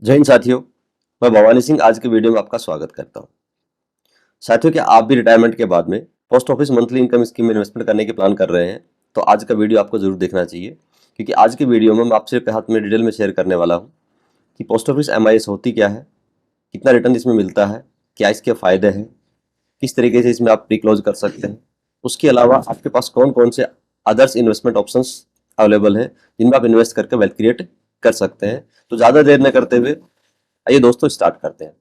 जय हिंद साथियों। मैं भवानी सिंह आज के वीडियो में आपका स्वागत करता हूं। साथियों, क्या आप भी रिटायरमेंट के बाद में post office monthly income scheme में इन्वेस्टमेंट करने की प्लान कर रहे हैं? तो आज का वीडियो आपको जरूर देखना चाहिए, क्योंकि आज के वीडियो में मैं आपसे हाथ में डिटेल में शेयर करने वाला हूं कि पोस्ट ऑफिस एमआईएस होती क्या है, कितना रिटर्न इसमें मिलता है, क्या इसके फायदे हैं, किस तरीके से इसमें आप प्री क्लोज कर सकते हैं। उसके अलावा आपके पास कौन कौन से अदर्स इन्वेस्टमेंट ऑप्शंस अवेलेबल हैं जिनमें आप इन्वेस्ट करके वेल्थ क्रिएट कर सकते हैं। तो ज़्यादा देर न करते हुए आइए दोस्तों स्टार्ट करते हैं।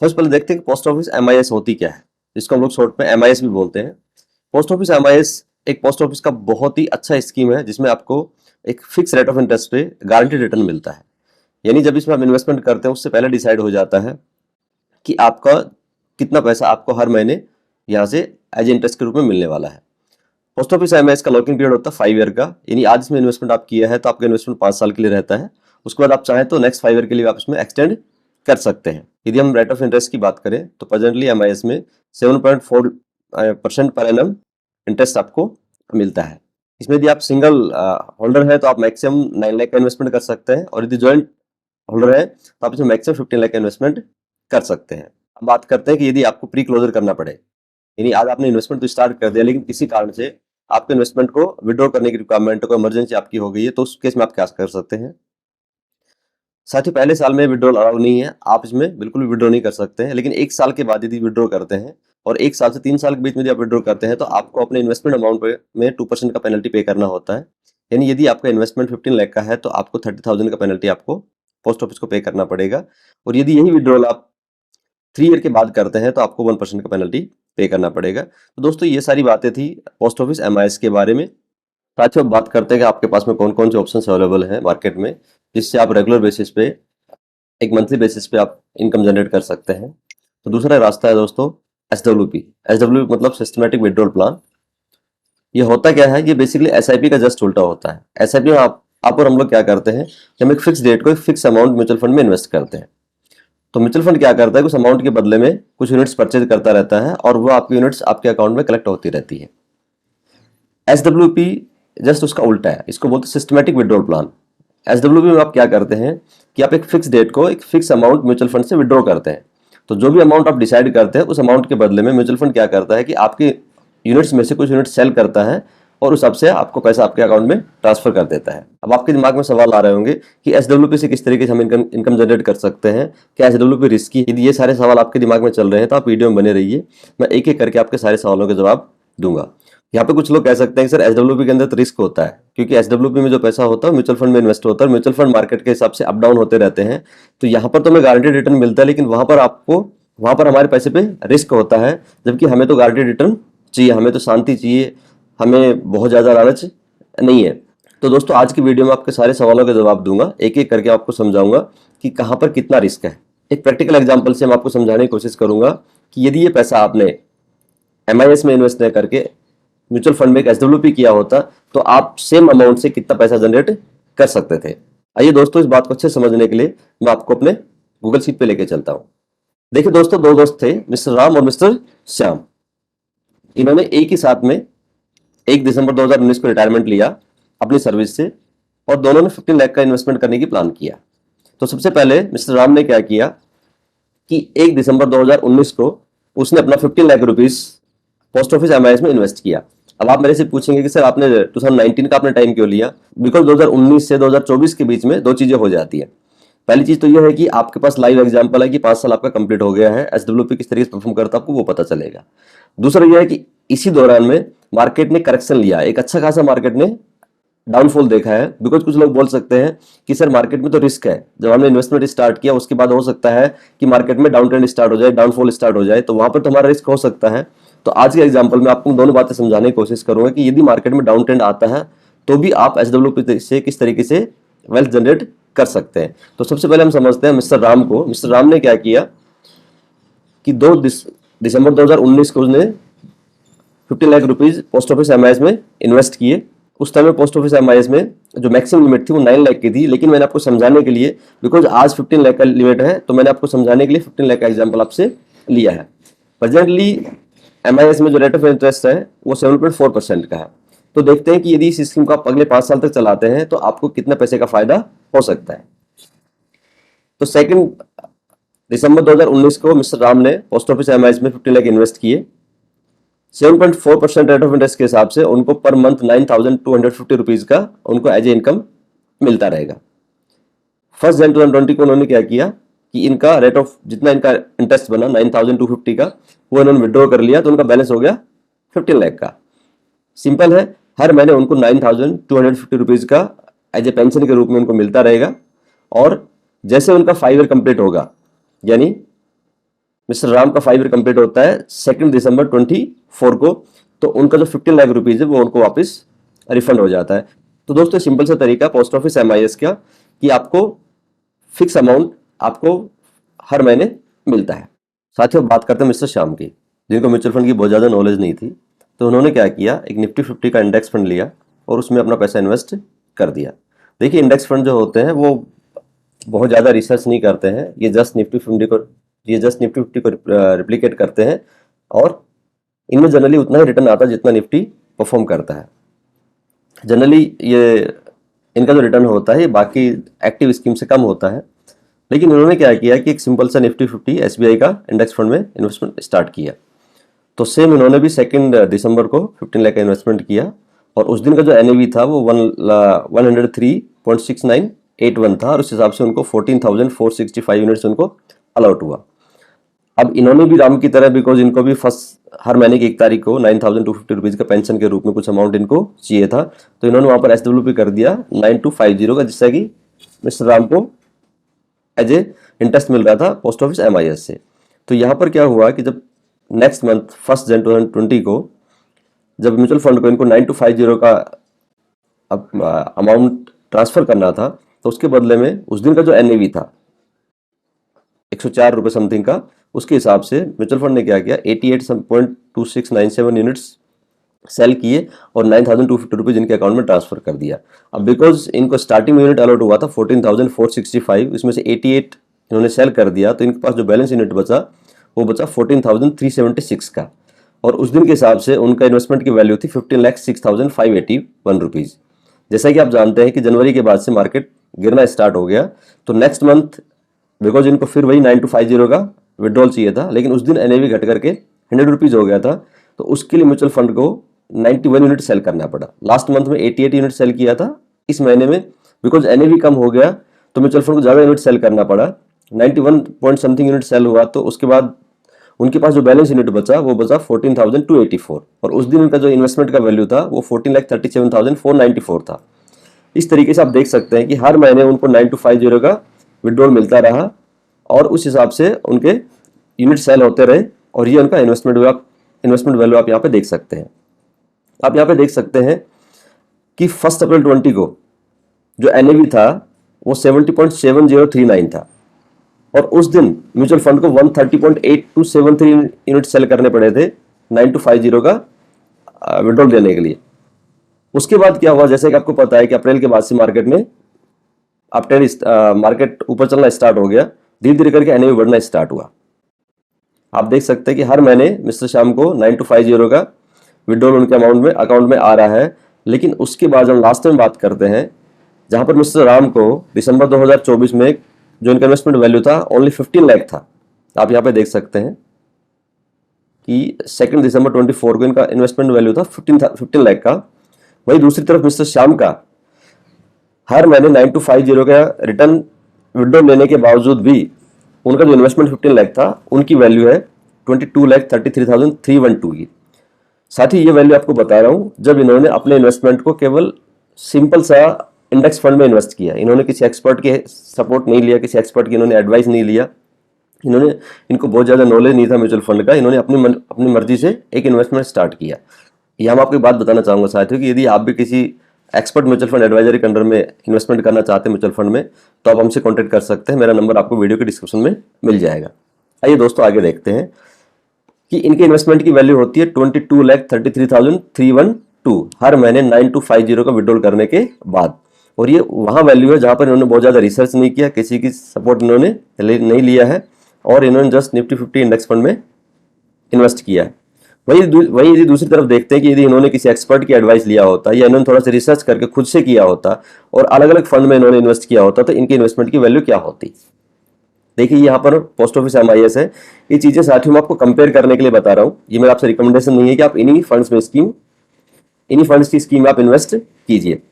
सबसे पहले देखते हैं कि पोस्ट ऑफिस एमआईएस होती क्या है, जिसको हम लोग शॉर्ट में एमआईएस भी बोलते हैं। पोस्ट ऑफिस एमआईएस एक पोस्ट ऑफिस का बहुत ही अच्छा स्कीम है जिसमें आपको एक फिक्स रेट ऑफ इंटरेस्ट पे गारंटेड रिटर्न मिलता है। यानी जब इसमें आप इन्वेस्टमेंट करते हैं उससे पहले डिसाइड हो जाता है कि आपका कितना पैसा आपको हर महीने यहाँ से एज इंटरेस्ट के रूप में मिलने वाला है। पोस्ट ऑफिस एमआईएस का लॉकिंग पीरियड होता है 5 ईयर का, यानी आज इसमें इन्वेस्टमेंट आप किया है तो आपका इन्वेस्टमेंट 5 साल के लिए रहता है। उसके बाद आप चाहें तो नेक्स्ट 5 ईयर के लिए आप इसमें एक्सटेंड कर सकते हैं। यदि हम रेट ऑफ इंटरेस्ट की बात करें तो प्रेजेंटली एमआईएस में 7.4% पर एनम इंटरेस्ट आपको मिलता है। इसमें यदि आप सिंगल होल्डर है तो आप मैक्सिमम 9 लाख का इन्वेस्टमेंट कर सकते हैं, और यदि ज्वाइंट होल्डर है तो आप इसमें मैक्सिमम 15 लाख का इन्वेस्टमेंट कर सकते हैं। अब बात करते हैं कि यदि आपको प्री क्लोजर करना पड़े, यानी आज आपने इन्वेस्टमेंट तो स्टार्ट कर दिया लेकिन किसी कारण से आपके इन्वेस्टमेंट को विड्रॉ करने की रिक्वायरमेंट को इमरजेंसी आपकी हो गई है, तो उस केस में आप क्या कर सकते हैं। साथ ही पहले साल में विड्रॉल अलाउ नहीं है, आप इसमें बिल्कुल भी विड्रॉ नहीं कर सकते हैं। लेकिन 1 साल के बाद यदि विड्रॉ करते हैं और 1 साल से 3 साल के बीच में यदि आप विड्रॉ करते हैं तो आपको अपने इन्वेस्टमेंट अमाउंट में 2% का पेनल्टी पे करना होता है। यानी यदि आपका इन्वेस्टमेंट 15 लाख का है तो आपको 30,000 का पेनल्टी आपको पोस्ट ऑफिस को पे करना पड़ेगा। और यदि यही विड्रॉल आप 3 ईयर के बाद करते हैं तो आपको 1% का पेनल्टी पे करना पड़ेगा। तो दोस्तों, ये सारी बातें थी पोस्ट ऑफिस एमआईएस के बारे में। साथियों, अब बात करते हैं कि आपके पास में कौन कौन से ऑप्शंस अवेलेबल हैं मार्केट में, जिससे आप रेगुलर बेसिस पे एक मंथली बेसिस पे आप इनकम जनरेट कर सकते हैं। तो दूसरा रास्ता है दोस्तों एसडब्ल्यूपी। एसडब्ल्यूपी मतलब सिस्टमैटिक विड्रॉल प्लान। ये होता क्या है, ये बेसिकली एसआईपी का जस्ट उल्टा होता है। एसआईपी में आप और हम लोग क्या करते हैं कि हम एक फिक्स डेट को एक फिक्स अमाउंट म्यूचुअल फंड में इन्वेस्ट करते हैं। तो म्यूचुअल फंड क्या करता है, कुछ अमाउंट के बदले में कुछ यूनिट्स परचेज करता रहता है और वो आपकी यूनिट्स आपके अकाउंट में कलेक्ट होती रहती है। एसडब्ल्यूपी जस्ट उसका उल्टा है, इसको बोलते हैं सिस्टमैटिक विड्रॉल प्लान। एसडब्ल्यूपी में आप क्या करते हैं कि आप एक फिक्स डेट को एक फिक्स अमाउंट म्यूचुअल फंड से विड्रॉ करते हैं। तो जो भी अमाउंट आप डिसाइड करते हैं उस अमाउंट के बदले में म्यूचुअल फंड क्या करता है कि आपके यूनिट्स में से कुछ यूनिट सेल करता है और उस हिसाब से आपको पैसा आपके अकाउंट में ट्रांसफर कर देता है। अब आपके दिमाग में सवाल आ रहे होंगे कि एसडब्ल्यूपी से किस तरीके से हम इनकम जनरेट कर सकते हैं, क्या एसडब्ल्यूपी रिस्की है? यदि ये सारे सवाल आपके दिमाग में चल रहे हैं तो आप वीडियो में बने रहिए, मैं एक एक करके आपके सारे सवालों के जवाब दूंगा। यहाँ पे कुछ लोग कह सकते हैं कि सर एसडब्ल्यूपी के अंदर तो रिस्क होता है, क्योंकि एसडब्ल्यूपी में जो पैसा होता है म्यूचुअल फंड में इन्वेस्ट होता है, म्यूचुअल फंड मार्केट के हिसाब से अप डाउन होते रहते हैं। तो यहाँ पर तो हमें गारंटेड रिटर्न मिलता है, लेकिन वहां पर हमारे पैसे पे रिस्क होता है। जबकि हमें तो गारंटेड रिटर्न चाहिए, हमें तो शांति चाहिए, हमें बहुत ज्यादा लालच नहीं है। तो दोस्तों, आज की वीडियो में आपके सारे सवालों के जवाब दूंगा, एक एक करके आपको समझाऊंगा कि कहाँ पर कितना रिस्क है। एक प्रैक्टिकल एग्जाम्पल से मैं आपको समझाने की कोशिश करूंगा कि यदि ये पैसा आपने एमआईएस में इन्वेस्ट न करके म्यूचुअल फंड में एक एसडब्ल्यूपी किया होता तो आप सेम अमाउंट से कितना पैसा जनरेट कर सकते थे। आइए दोस्तों, इस बात को अच्छे समझने के लिए मैं आपको अपने गूगल शीट पे लेके चलता हूं। देखिए दोस्तों, दो दोस्त थे, मिस्टर राम और मिस्टर श्याम। इन्होंने एक ही साथ में 1 दिसंबर 2019 को रिटायरमेंट लिया अपनी सर्विस से, और दोनों ने 15 लाख का इन्वेस्टमेंट करने की प्लान किया। तो सबसे पहले मिस्टर राम ने क्या किया कि 1 दिसंबर 2019 को उसने अपना 15 lakh rupees post office MIS में इन्वेस्ट किया। अब आप मेरे से पूछेंगे कि सर आपने 2019 का आपने टाइम क्यों लिया? बिकॉज 2019 से 2024 के बीच में दो चीजें हो जाती है। पहली चीज तो यह है कि आपके पास लाइव एग्जांपल है कि 5 साल आपका कंप्लीट हो गया है, एसडब्ल्यूपी किस तरीके से परफॉर्म करता है आपको वो पता चलेगा। दूसरा यह है कि इसी दौरान में मार्केट ने करेक्शन लिया, एक अच्छा खासा मार्केट ने डाउनफॉल देखा है। बिकॉज कुछ लोग बोल सकते हैं कि सर मार्केट में तो रिस्क है, जब हमने इन्वेस्टमेंट स्टार्ट किया उसके बाद हो सकता है कि मार्केट में डाउन ट्रेंड स्टार्ट हो जाए, डाउनफॉल स्टार्ट हो जाए, तो वहां पर तो हमारा रिस्क हो सकता है। तो आज के एग्जाम्पल में आपको दोनों बातें समझाने की कोशिश करूंगा कि यदि मार्केट में डाउन ट्रेंड आता है तो भी आप एसडब्ल्यूपी से किस तरीके से वेल्थ जनरेट कर सकते हैं। तो सबसे पहले हम समझते हैं मिस्टर राम को। मिस्टर राम ने क्या किया कि 2 दिसंबर 2019 को उसने 15 lakh rupees post office MIS में इन्वेस्ट किए। उस टाइम में पोस्ट ऑफिस एमआईएस में जो मैक्सिमम लिमिट थी वो 9 लाख की थी, लेकिन मैंने आपको समझाने के लिए, बिकॉज आज 15 लाख का लिमिट है, तो मैंने आपको समझाने के लिए 15 लाख का एग्जाम्पल आपसे लिया है। प्रेजेंटली एमआईएस में जो रेट ऑफ इंटरेस्ट है वो 7.4% का है। तो देखते हैं कि यदि इस स्कीम को आप अगले 5 साल तक चलाते हैं तो आपको कितने पैसे का फायदा हो सकता है। तो 2 दिसंबर 2019 को मिस्टर राम ने पोस्ट ऑफिस एमआईएस में 50 लाख इन्वेस्ट किए। 7.4% रेट ऑफ इंटरेस्ट के हिसाब से उनको पर मंथ 9,250 रुपीज का उनको एज ए इनकम मिलता रहेगा। 1 जनवरी 2020 को उन्होंने क्या किया कि इनका रेट ऑफ जितना इनका इंटरेस्ट बना 9,250 का वो इन्होंने विड्रॉ कर लिया, तो उनका बैलेंस हो गया 15 लाख का। सिंपल है, हर महीने उनको 9,250 रुपीज का एज ए पेंशन के रूप में उनको मिलता रहेगा। और जैसे उनका 5 ईयर कंप्लीट होगा, यानी मिस्टर राम का 5 ईयर कंप्लीट होता है 2 दिसंबर 24 को, तो उनका जो 15 लाख रुपीज है वो उनको वापस रिफंड हो जाता है। तो दोस्तों सिंपल सा तरीका पोस्ट ऑफिस एमआईएस का कि आपको फिक्स अमाउंट आपको हर महीने मिलता है। साथियों बात करते हैं मिस्टर श्याम की, जिनको म्यूचुअल फंड की बहुत ज़्यादा नॉलेज नहीं थी। तो उन्होंने क्या किया, एक निफ्टी 50 का इंडेक्स फंड लिया और उसमें अपना पैसा इन्वेस्ट कर दिया। देखिए इंडेक्स फंड जो होते हैं वो बहुत ज़्यादा रिसर्च नहीं करते हैं, ये जस्ट निफ्टी 50 को रिप्लिकेट करते हैं और इनमें जनरली उतना ही रिटर्न आता है जितना निफ्टी परफॉर्म करता है। जनरली ये इनका जो रिटर्न होता है ये बाकी एक्टिव स्कीम से कम होता है। लेकिन उन्होंने क्या किया कि एक सिंपल सा निफ्टी 50 एसबीआई का इंडेक्स फंड में इन्वेस्टमेंट स्टार्ट किया। तो सेम इन्होंने भी 2 दिसंबर को 15 लाख का इन्वेस्टमेंट किया और उस दिन का जो एनएवी था वो 103.6981 था और उस हिसाब से उनको 14,465 यूनिट्स उनको अलॉट हुआ। अब इन्होंने भी राम की तरह, बिकॉज इनको भी हर महीने की 1 तारीख को 9,250 रुपीज का पेंशन के रूप में कुछ अमाउंट इनको चाहिए था, तो इन्होंने वहां पर एसडब्ल्यूपी कर दिया 9250 का, जिससे कि मिस्टर राम को एज ए इंटरेस्ट मिल रहा था पोस्ट ऑफिस एमआईएस से। तो यहाँ पर क्या हुआ कि जब नेक्स्ट मंथ 1 जनवरी 2020 को जब म्यूचुअल फंड को इनको 9250 का अमाउंट ट्रांसफर करना था, तो उसके बदले में उस दिन का जो एनएवी था 104 रुपये समथिंग का, उसके हिसाब से म्यूचुअल फंड ने क्या किया 88.2697 यूनिट्स सेल किए और 9,250 रुपीज इनके अकाउंट में ट्रांसफर कर दिया। अब बिकॉज इनको स्टार्टिंग यूनिट अलॉट हुआ था 14,465, इसमें से 88 इन्होंने सेल कर दिया, तो इनके पास जो बैलेंस यूनिट बचा वो बचा 14,376 का। और उस दिन के हिसाब से उनका इन्वेस्टमेंट की वैल्यू थी 15,06,581 रुपीज। जैसा कि आप जानते हैं कि जनवरी के बाद से मार्केट गिरना स्टार्ट हो गया, तो नेक्स्ट मंथ बिकॉज इनको फिर वही 9250 का विड्रॉल चाहिए था, लेकिन उस दिन एनएवी घट करके 100 रुपीज हो गया था, तो उसके लिए म्यूचुअल फंड को 91 यूनिट सेल करना पड़ा। लास्ट मंथ में 88 यूनिट सेल किया था, इस महीने में बिकॉज एनएवी कम हो गया तो म्यूचुअल फंड को ज़्यादा यूनिट सेल करना पड़ा, 91 पॉइंट समथिंग यूनिट सेल हुआ। तो उसके बाद उनके पास जो बैलेंस यूनिट बचा वो बचा 14,284 और उस दिन उनका जो इन्वेस्टमेंट का वैल्यू था वो 14,37,494 था। इस तरीके से आप देख सकते हैं कि हर महीने उनको 9250 का विड्रॉल मिलता रहा और उस हिसाब से उनके यूनिट सेल होते रहे और ये उनका इन्वेस्टमेंट वैल्यू आप यहाँ पे देख सकते हैं। आप यहाँ पे देख सकते हैं कि 1 अप्रैल 20 को जो एनएवी था वो 70.7039 था और उस दिन म्यूचुअल फंड को 130.8273 यूनिट सेल करने पड़े थे 9250 का विड्रॉल देने के लिए। उसके बाद क्या हुआ, जैसे कि आपको पता है कि अप्रैल के बाद से मार्केट में मार्केट ऊपर चलना स्टार्ट हो गया, धीरे धीरे करके एनएवी बढ़ना स्टार्ट हुआ। आप देख सकते हैं कि हर महीने मिस्टर श्याम को 9250 का विड्रॉल उनके अकाउंट में आ रहा है। लेकिन उसके बाद हम लास्ट में बात करते हैं जहां पर मिस्टर राम को दिसंबर 2024 में जो इनका इन्वेस्टमेंट वैल्यू था ओनली 15 लाख था। आप यहाँ पे देख सकते हैं कि 2 दिसंबर 24 को इनका इन्वेस्टमेंट वैल्यू था 15 लाख का। वही दूसरी तरफ मिस्टर श्याम का हर महीने 9250 का रिटर्न विड्रॉल लेने के बावजूद भी उनका जो इन्वेस्टमेंट 15 लाख था उनकी वैल्यू है 22,33,312 की। साथ ही ये वैल्यू आपको बता रहा हूं जब इन्होंने अपने इन्वेस्टमेंट को केवल सिंपल सा इंडेक्स फंड में इन्वेस्ट किया। इन्होंने किसी एक्सपर्ट के सपोर्ट नहीं लिया, किसी एक्सपर्ट की इन्होंने एडवाइस नहीं लिया, इनको बहुत ज़्यादा नॉलेज नहीं था म्यूचुअल फंड का। इन्होंने अपनी मर्जी से एक इन्वेस्टमेंट स्टार्ट किया। यहाँ मैं आपको बात बताना चाहूँगा साथियों कि यदि आप भी किसी एक्सपर्ट म्यूचुअल फंड एडवाइजरी के अंडर में इन्वेस्टमेंट करना चाहते हैं म्यूचुअल फंड में, तो आप हमसे कॉन्टैक्ट कर सकते हैं। मेरा नंबर आपको वीडियो के डिस्क्रिप्शन में मिल जाएगा। आइए दोस्तों आगे देखते हैं कि इनके इन्वेस्टमेंट की वैल्यू होती है 22,33,312 हर महीने 9250 का विड्रॉल करने के बाद। और ये वहाँ वैल्यू है जहाँ पर इन्होंने बहुत ज़्यादा रिसर्च नहीं किया, किसी की सपोर्ट इन्होंने नहीं लिया है और इन्होंने जस्ट निफ्टी 50 इंडेक्स फंड में इन्वेस्ट किया है। वही यदि दूसरी तरफ देखते हैं कि यदि इन्होंने किसी एक्सपर्ट की एडवाइस लिया होता या इन्होंने थोड़ा सा रिसर्च करके खुद से किया होता और अलग अलग फंड में इन्होंने इन्वेस्ट किया होता तो इनके इन्वेस्टमेंट की वैल्यू क्या होती। देखिए यहाँ पर पोस्ट ऑफिस MIS है। ये चीजें साथियों मैं आपको कंपेयर करने के लिए बता रहा हूँ। ये मेरा आपसे रिकमेंडेशन नहीं है कि आप इन्हीं फंड्स की स्कीम आप इन्वेस्ट कीजिए।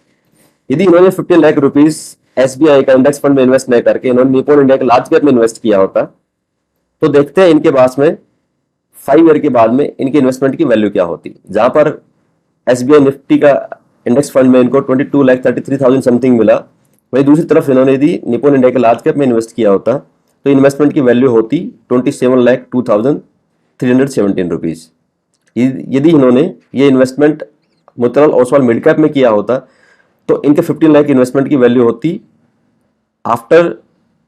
यदि इन्होंने 15 लाख रुपीस SBI का इंडेक्स फंड में इन्वेस्ट नहीं करके इन्होंने निपॉन इंडिया के लार्ज कैप में इन्वेस्ट किया होता, तो देखते हैं इनके पास में 5 ईयर के बाद में इनके इन्वेस्टमेंट की वैल्यू क्या होती। जहां पर SBI निफ्टी का इंडेक्स फंड में इनको 22,33,000 समथिंग मिला, वही दूसरी तरफ इन्होंने यदि निपॉन इंडिया के लार्ज कैप में इन्वेस्ट किया होता तो इन्वेस्टमेंट की वैल्यू होती 27,02,317 रुपीज। यदि इन्होंने ये investment Motilal Oswal mid cap में किया होता तो इनके 15 लाख इन्वेस्टमेंट की वैल्यू होती आफ्टर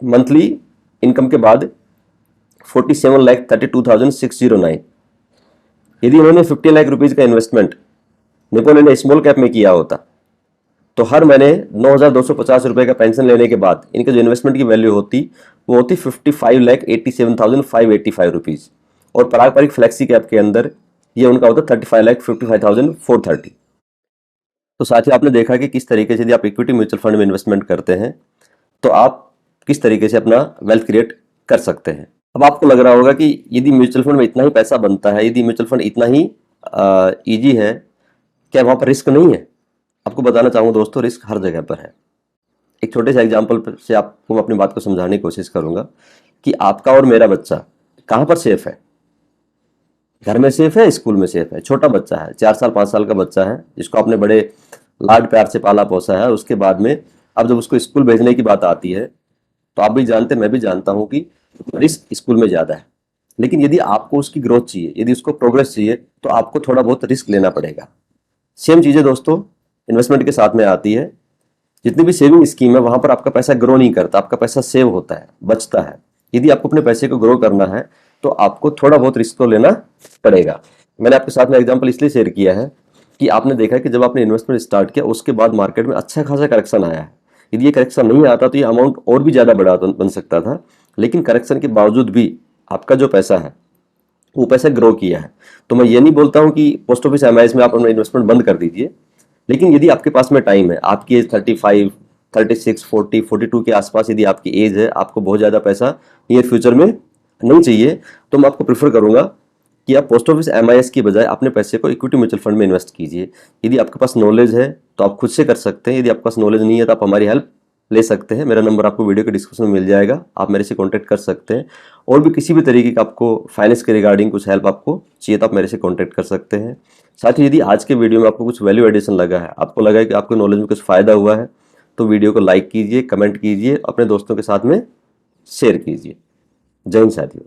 मंथली इनकम के बाद 47,32,609। यदि इन्होंने 50 लाख रुपीज का investment Nippon India small cap में किया होता तो हर महीने 9,250 रुपए का पेंशन लेने के बाद इनके जो इन्वेस्टमेंट की वैल्यू होती वो होती 55,87,585 रुपीज। और पारंपरिक फ्लेक्सी कैप के अंदर ये उनका होता 35,55,430। तो साथियों आपने देखा कि किस तरीके से यदि आप इक्विटी म्यूचुअल फंड में इन्वेस्टमेंट करते हैं तो आप किस तरीके से अपना वेल्थ क्रिएट कर सकते हैं। अब आपको लग रहा होगा कि यदि म्यूचुअल फंड में इतना ही पैसा बनता है, यदि म्यूचुअल फंड इतना ही इजी है, क्या वहां पर रिस्क नहीं है? आपको बताना चाहूंगा दोस्तों, रिस्क हर जगह पर है। एक छोटे से एग्जांपल से आपको अपनी बात को समझाने की कोशिश करूंगा कि आपका और मेरा बच्चा कहां पर सेफ है। घर में सेफ है, स्कूल में सेफ है। छोटा बच्चा है, 4 साल 5 साल का बच्चा है, जिसको आपने बड़े लाड प्यार से पाला पोसा है। उसके बाद में अब जब उसको स्कूल भेजने की बात आती है तो आप भी जानते, मैं भी जानता हूं कि रिस्क स्कूल में ज्यादा है। लेकिन यदि आपको उसकी ग्रोथ चाहिए, यदि उसको प्रोग्रेस चाहिए, तो आपको थोड़ा बहुत रिस्क लेना पड़ेगा। सेम चीजें दोस्तों इन्वेस्टमेंट के साथ में आती है। जितनी भी सेविंग स्कीम है वहां पर आपका पैसा ग्रो नहीं करता, आपका पैसा सेव होता है, बचता है। यदि आपको अपने पैसे को ग्रो करना है तो आपको थोड़ा बहुत रिस्क तो लेना पड़ेगा। मैंने आपके साथ में एग्जांपल इसलिए शेयर किया है कि आपने देखा कि जब आपने इन्वेस्टमेंट स्टार्ट किया उसके बाद मार्केट में अच्छा खासा करेक्शन आया है। यदि ये करेक्शन नहीं आता तो ये अमाउंट और भी ज्यादा बड़ा बन सकता था। लेकिन करेक्शन के बावजूद भी आपका जो पैसा है वो पैसा ग्रो किया है। तो मैं ये नहीं बोलता हूं कि पोस्ट ऑफिस MIS में आप अपना इन्वेस्टमेंट बंद कर दीजिए। लेकिन यदि आपके पास में टाइम है, आपकी एज 35, 36, 40, 42 के आसपास यदि आपकी एज है, आपको बहुत ज़्यादा पैसा नियर फ्यूचर में नहीं चाहिए, तो मैं आपको प्रेफर करूंगा कि आप पोस्ट ऑफिस MIS की बजाय अपने पैसे को इक्विटी म्यूचुअल फंड में इन्वेस्ट कीजिए। यदि आपके पास नॉलेज है तो आप खुद से कर सकते हैं। यदि आपके पास नॉलेज नहीं है तो आप हमारी हेल्प ले सकते हैं। मेरा नंबर आपको वीडियो के डिस्क्रिप्शन में मिल जाएगा, आप मेरे से कॉन्टैक्ट कर सकते हैं। और भी किसी भी तरीके का आपको फाइनेंस के रिगार्डिंग कुछ हेल्प आपको चाहिए तो आप मेरे से कॉन्टैक्ट कर सकते हैं। साथ ही यदि आज के वीडियो में आपको कुछ वैल्यू एडिशन लगा है, आपको लगा है कि आपको नॉलेज में कुछ फायदा हुआ है, तो वीडियो को लाइक कीजिए, कमेंट कीजिए, अपने दोस्तों के साथ में शेयर कीजिए। जय हिंद साथियों।